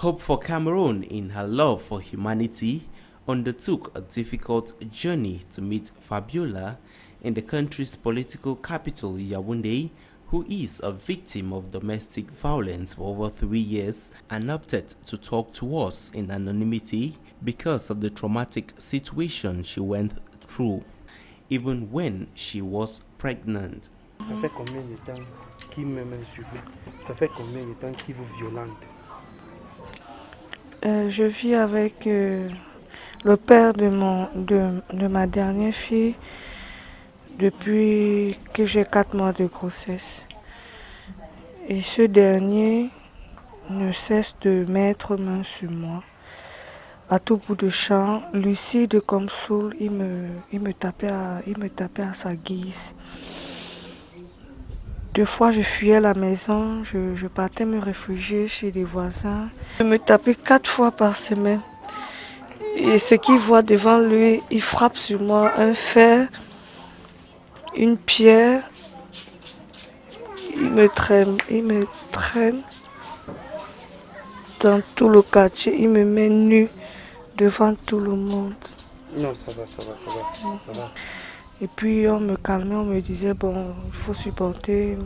Hope for Cameroon, in her love for humanity, undertook a difficult journey to meet Fabiola in the country's political capital, Yaoundé, who is a victim of domestic violence for over 3 years and opted to talk to us in anonymity because of the traumatic situation she went through, even when she was pregnant. Ça fait combien de temps qu'il m'insulte? Ça fait combien de temps qu'il vous violente? Je vis avec le père de ma dernière fille depuis que j'ai 4 mois de grossesse. Et ce dernier ne cesse de mettre main sur moi. À tout bout de champ, lucide comme saoul, il me tapait à sa guise. 2 fois, je fuyais la maison, je partais me réfugier chez des voisins. Il me tapait 4 fois par semaine. Et ce qu'il voit devant lui, il frappe sur moi un fer, une pierre. Il me traîne dans tout le quartier. Il me met nu devant tout le monde. Non, ça va. Et puis on me calmait, on me disait bon, il faut supporter,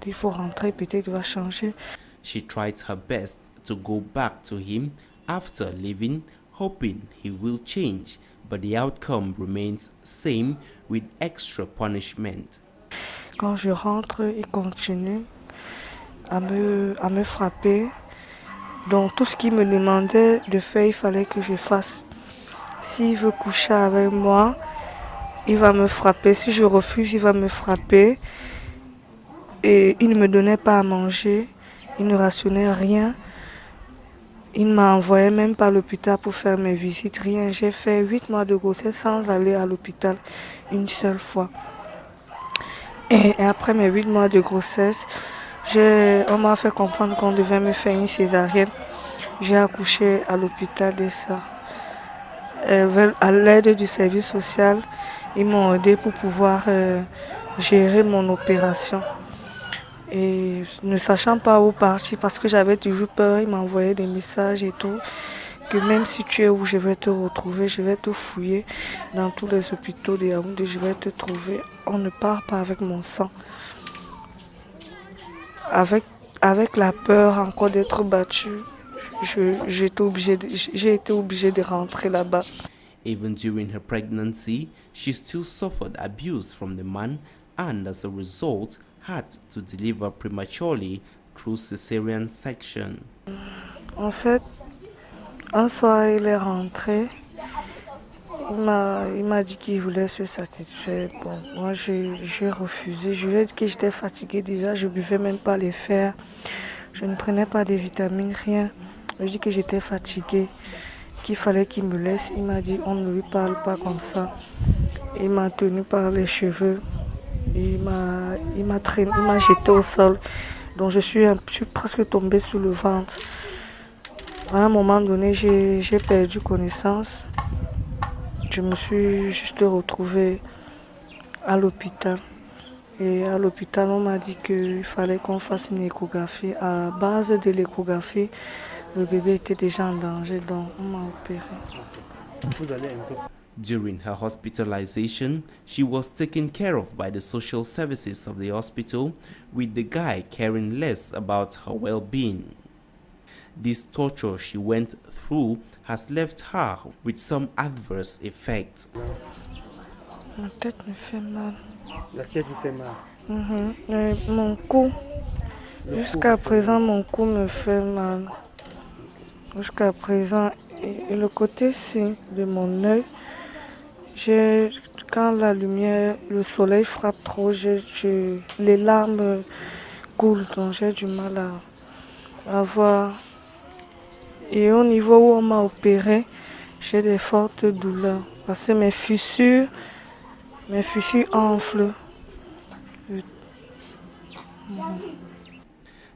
il faut rentrer, peut-être il va changer. She tried her best to go back to him after leaving, hoping he will change, but the outcome remains same with extra punishment. Quand je rentre, il continue à me frapper. Donc tout ce qu'il me demandait de faire, il fallait que je fasse. S'il veut coucher avec moi, il va me frapper. Si je refuse, il va me frapper. Et il ne me donnait pas à manger. Il ne rationnait rien. Il ne m'a envoyé même pas à l'hôpital pour faire mes visites. Rien. J'ai fait 8 mois de grossesse sans aller à l'hôpital une seule fois. Et après mes 8 mois de grossesse, on m'a fait comprendre qu'on devait me faire une césarienne. J'ai accouché à l'hôpital de ça. À l'aide du service social, ils m'ont aidé pour pouvoir gérer mon opération. Et ne sachant pas où partir, parce que j'avais toujours peur, ils m'envoyaient des messages et tout, que même si tu es où, je vais te retrouver, je vais te fouiller dans tous les hôpitaux de Yaoundé, je vais te trouver. On ne part pas avec mon sang. Avec la peur encore d'être battue, j'ai été obligée de rentrer là-bas. Even during her pregnancy, she still suffered abuse from the man and as a result had to deliver prematurely through cesarean section. En fait, un soir, il est rentré. Il m'a dit qu'il voulait se satisfaire. Bon, moi, j'ai refusé. Je lui ai dit que j'étais fatiguée déjà. Je ne buvais même pas les fers. Je ne prenais pas de vitamines, rien. Je lui ai dit que j'étais fatiguée, qu'il fallait qu'il me laisse. Il m'a dit on ne lui parle pas comme ça. Il m'a tenu par les cheveux. Il m'a jeté au sol. Donc je suis presque tombée sur le ventre. À un moment donné, j'ai perdu connaissance. Je me suis juste retrouvée à l'hôpital. Et à l'hôpital, on m'a dit qu'il fallait qu'on fasse une échographie. À base de l'échographie, le bébé était déjà en danger, donc on m'a opéré. Vous allez un peu. During her hospitalization, she was taken care of by the social services of the hospital, with the guy caring less about her well-being. This torture she went through has left her with some adverse effects. Ma tête me fait mal. La tête vous fait mal. Mon cou. Jusqu'à présent, mon cou me fait mal. Jusqu'à présent, et le côté-ci de mon œil, quand la lumière, le soleil frappe trop, les larmes coulent, donc j'ai du mal à voir. Et au niveau où on m'a opéré, j'ai des fortes douleurs parce que mes fissures enflent.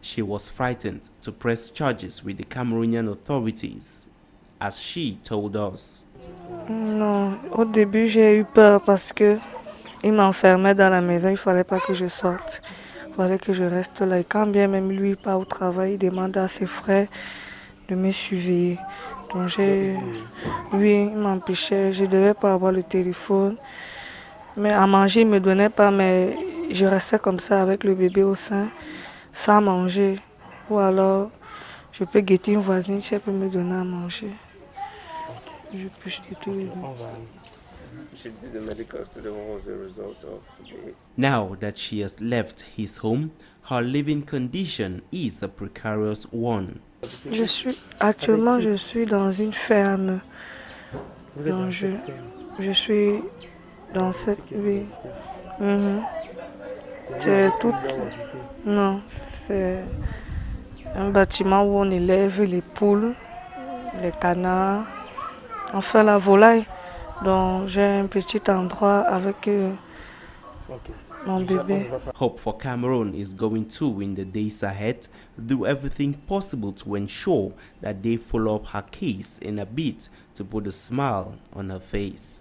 She was frightened to press charges with the Cameroonian authorities, as she told us. Non, au début j'ai eu peur parce que il m'enfermait dans la maison, il fallait pas que je sorte. Il fallait que je reste là. Et quand bien même lui part au travail, il demande à ses frères de me surveiller. Donc oui, il m'empêchait, je ne devais pas avoir le téléphone. Mais à manger, il ne me donnait pas, mais je restais comme ça avec le bébé au sein, sans manger. Ou alors, je peux guetter une voisine si elle peut me donner à manger. Je peux guetter le bébé. On va. She did the medical study. What was the result of the... Now that she has left his home, her living condition is a precarious one. Actuellement, je suis dans une ferme. Vous êtes Donc, dans cette ferme. je suis dans cette... Sécurité. Oui. C'est tout... Là où habiter. Non, c'est un bâtiment où on élève les poules, les canards, enfin la volaille. Donc j'ai un petit endroit avec Ok. mon bébé. Hope for Cameroon is going to, in the days ahead, do everything possible to ensure that they follow up her case in a bid to put a smile on her face.